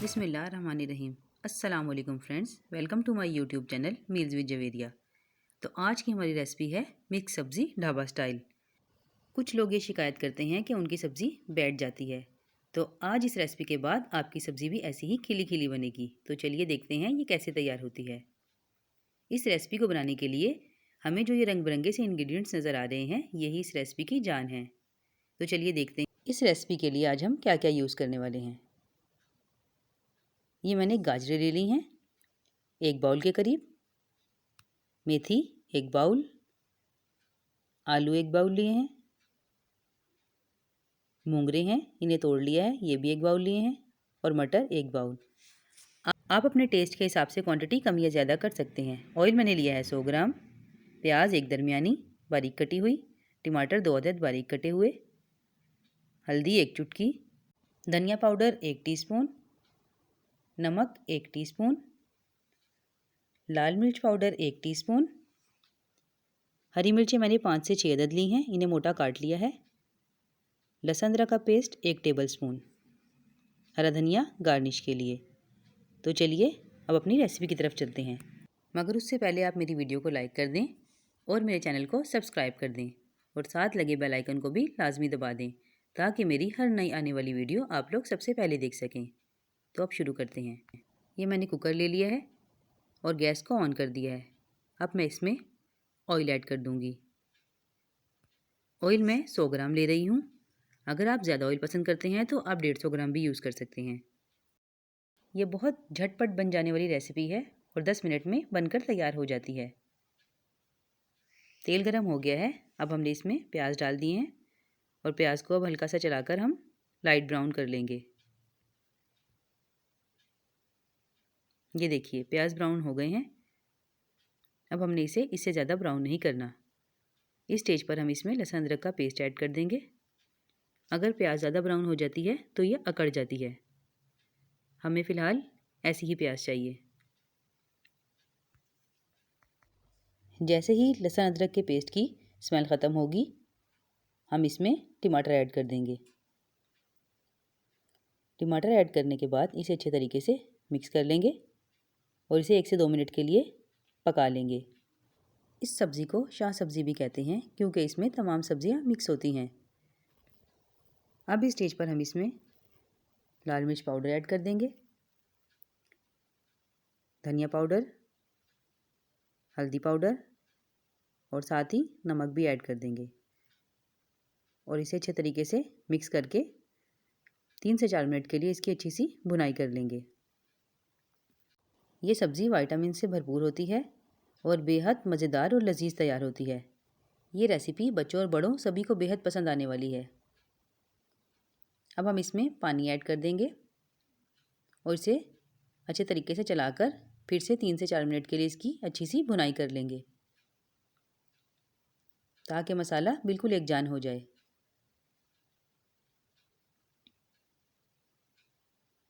बिस्मिल्लाहिर्रहमानिर्रहीम। अस्सलाम वालेकुम friends, welcome to my YouTube channel meals with Javeria. तो आज की हमारी रेसिपी है मिक्स सब्ज़ी ढाबा स्टाइल। कुछ लोग ये शिकायत करते हैं कि उनकी सब्ज़ी बैठ जाती है, तो आज इस रेसिपी के बाद आपकी सब्ज़ी भी ऐसी ही खिली खिली बनेगी। तो चलिए देखते हैं ये कैसे तैयार होती है। इस रेसिपी को बनाने के लिए हमें जो ये रंग बिरंगे से इंग्रेडिएंट्स नज़र आ रहे हैं, यही इस रेसिपी की जान है। तो चलिए देखते हैं इस रेसिपी के लिए आज हम क्या क्या यूज़ करने वाले हैं। ये मैंने गाजरें ले ली हैं 1 बाउल के करीब, मेथी 1 बाउल, आलू 1 बाउल लिए हैं, मूंगरे हैं इन्हें तोड़ लिया है, ये भी 1 बाउल लिए हैं, और मटर 1 बाउल। आप अपने टेस्ट के हिसाब से क्वांटिटी कम या ज़्यादा कर सकते हैं। ऑयल मैंने लिया है 100 ग्राम, प्याज 1 दरमियानी बारीक कटी हुई, टमाटर 2 अदद बारीक कटे हुए, हल्दी 1 चुटकी, धनिया पाउडर 1 टीस्पून, नमक 1 टीस्पून, लाल मिर्च पाउडर 1 टीस्पून, हरी मिर्चें मैंने 5 से 6 अदद ली हैं, इन्हें मोटा काट लिया है, लहसुन अदरक का पेस्ट 1 टेबलस्पून, हरा धनिया गार्निश के लिए। तो चलिए अब अपनी रेसिपी की तरफ चलते हैं, मगर उससे पहले आप मेरी वीडियो को लाइक कर दें और मेरे चैनल को सब्सक्राइब कर दें और साथ लगे बेल आइकन को भी लाजमी दबा दें, ताकि मेरी हर नई आने वाली वीडियो आप लोग सबसे पहले देख सकें। तो अब शुरू करते हैं। ये मैंने कुकर ले लिया है और गैस को ऑन कर दिया है। अब मैं इसमें ऑयल ऐड कर दूंगी। ऑयल मैं 100 ग्राम ले रही हूँ। अगर आप ज़्यादा ऑयल पसंद करते हैं तो आप 150 ग्राम भी यूज़ कर सकते हैं। ये बहुत झटपट बन जाने वाली रेसिपी है और 10 मिनट में बनकर तैयार हो जाती है। तेल गरम हो गया है, अब हमने इसमें प्याज डाल दिए हैं और प्याज को अब हल्का सा चलाकर हम लाइट ब्राउन कर लेंगे। ये देखिए प्याज ब्राउन हो गए हैं। अब हमने इसे इससे ज़्यादा ब्राउन नहीं करना। इस स्टेज पर हम इसमें लहसुन अदरक का पेस्ट ऐड कर देंगे। अगर प्याज ज़्यादा ब्राउन हो जाती है तो ये अकड़ जाती है। हमें फ़िलहाल ऐसी ही प्याज चाहिए। जैसे ही लहसुन अदरक के पेस्ट की स्मेल ख़त्म होगी, हम इसमें टमाटर ऐड कर देंगे। टमाटर ऐड करने के बाद इसे अच्छे तरीके से मिक्स कर लेंगे और इसे 1 से 2 मिनट के लिए पका लेंगे। इस सब्ज़ी को शाह सब्ज़ी भी कहते हैं क्योंकि इसमें तमाम सब्ज़ियाँ मिक्स होती हैं। अब इस स्टेज पर हम इसमें लाल मिर्च पाउडर ऐड कर देंगे, धनिया पाउडर, हल्दी पाउडर और साथ ही नमक भी ऐड कर देंगे और इसे अच्छे तरीके से मिक्स करके 3 से 4 मिनट के लिए इसकी अच्छी सी भुनाई कर लेंगे। ये सब्ज़ी विटामिन से भरपूर होती है और बेहद मज़ेदार और लजीज तैयार होती है। ये रेसिपी बच्चों और बड़ों सभी को बेहद पसंद आने वाली है। अब हम इसमें पानी ऐड कर देंगे और इसे अच्छे तरीके से चलाकर फिर से 3 से 4 मिनट के लिए इसकी अच्छी सी भुनाई कर लेंगे, ताकि मसाला बिल्कुल एकजान हो जाए।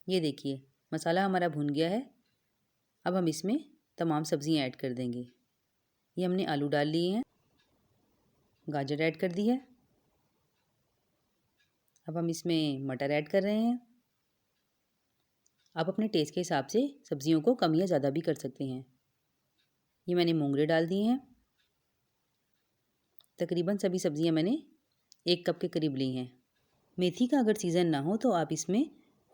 ये देखिए मसाला हमारा भुन गया है। अब हम इसमें तमाम सब्ज़ियाँ ऐड कर देंगे। ये हमने आलू डाल लिए हैं, गाजर ऐड कर दी है। अब हम इसमें मटर ऐड कर रहे हैं। आप अपने टेस्ट के हिसाब से सब्ज़ियों को कम या ज़्यादा भी कर सकते हैं। ये मैंने मूंगरे डाल दिए हैं। तकरीबन सभी सब्ज़ियाँ मैंने 1 कप के करीब ली हैं। मेथी का अगर सीज़न ना हो तो आप इसमें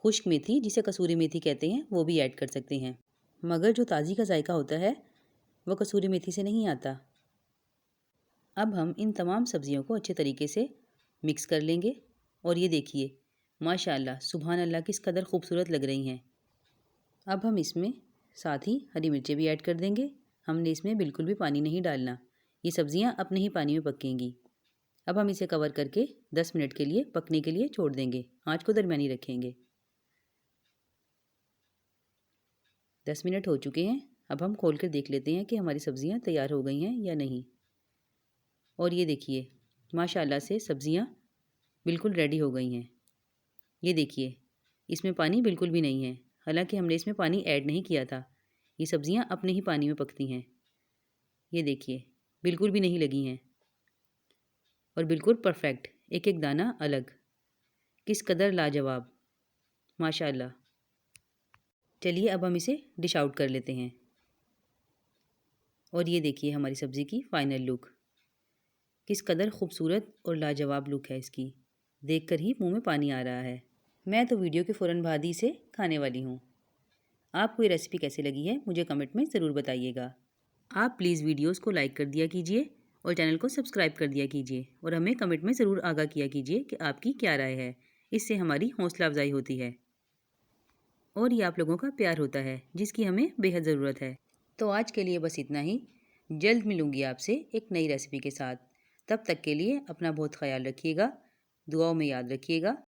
खुश्क मेथी, जिसे कसूरी मेथी कहते हैं, वो भी ऐड कर सकते हैं, मगर जो ताज़ी का जायका होता है वो कसूरी मेथी से नहीं आता। अब हम इन तमाम सब्ज़ियों को अच्छे तरीके से मिक्स कर लेंगे और ये देखिए माशाल्लाह सुभान अल्लाह किस कदर खूबसूरत लग रही हैं। अब हम इसमें साथ ही हरी मिर्चें भी ऐड कर देंगे। हमने इसमें बिल्कुल भी पानी नहीं डालना, ये सब्ज़ियाँ अपने ही पानी में पकेंगी। अब हम इसे कवर करके 10 मिनट के लिए पकने के लिए छोड़ देंगे। आँच को दरमियानी रखेंगे। 10 मिनट हो चुके हैं। अब हम खोल कर देख लेते हैं कि हमारी सब्ज़ियाँ तैयार हो गई हैं या नहीं। और ये देखिए माशाल्लाह से सब्ज़ियाँ बिल्कुल रेडी हो गई हैं। ये देखिए इसमें पानी बिल्कुल भी नहीं है, हालांकि हमने इसमें पानी ऐड नहीं किया था। ये सब्ज़ियाँ अपने ही पानी में पकती हैं। ये देखिए बिल्कुल भी नहीं लगी हैं और बिल्कुल परफेक्ट, एक एक दाना अलग, किस कदर लाजवाब, माशाल्लाह। चलिए अब हम इसे डिश आउट कर लेते हैं। और ये देखिए हमारी सब्ज़ी की फ़ाइनल लुक। किस कदर खूबसूरत और लाजवाब लुक है इसकी, देखकर ही मुंह में पानी आ रहा है। मैं तो वीडियो के फ़ौरन बाद ही इसे खाने वाली हूँ। आपको ये रेसिपी कैसी लगी है मुझे कमेंट में ज़रूर बताइएगा। आप प्लीज़ वीडियोस को लाइक कर दिया कीजिए और चैनल को सब्सक्राइब कर दिया कीजिए और हमें कमेंट में ज़रूर आगाह किया कीजिए कि आपकी क्या राय है। इससे हमारी हौसला अफजाई होती है और ये आप लोगों का प्यार होता है जिसकी हमें बेहद ज़रूरत है। तो आज के लिए बस इतना ही। जल्द मिलूँगी आपसे एक नई रेसिपी के साथ। तब तक के लिए अपना बहुत ख़याल रखिएगा, दुआओं में याद रखिएगा।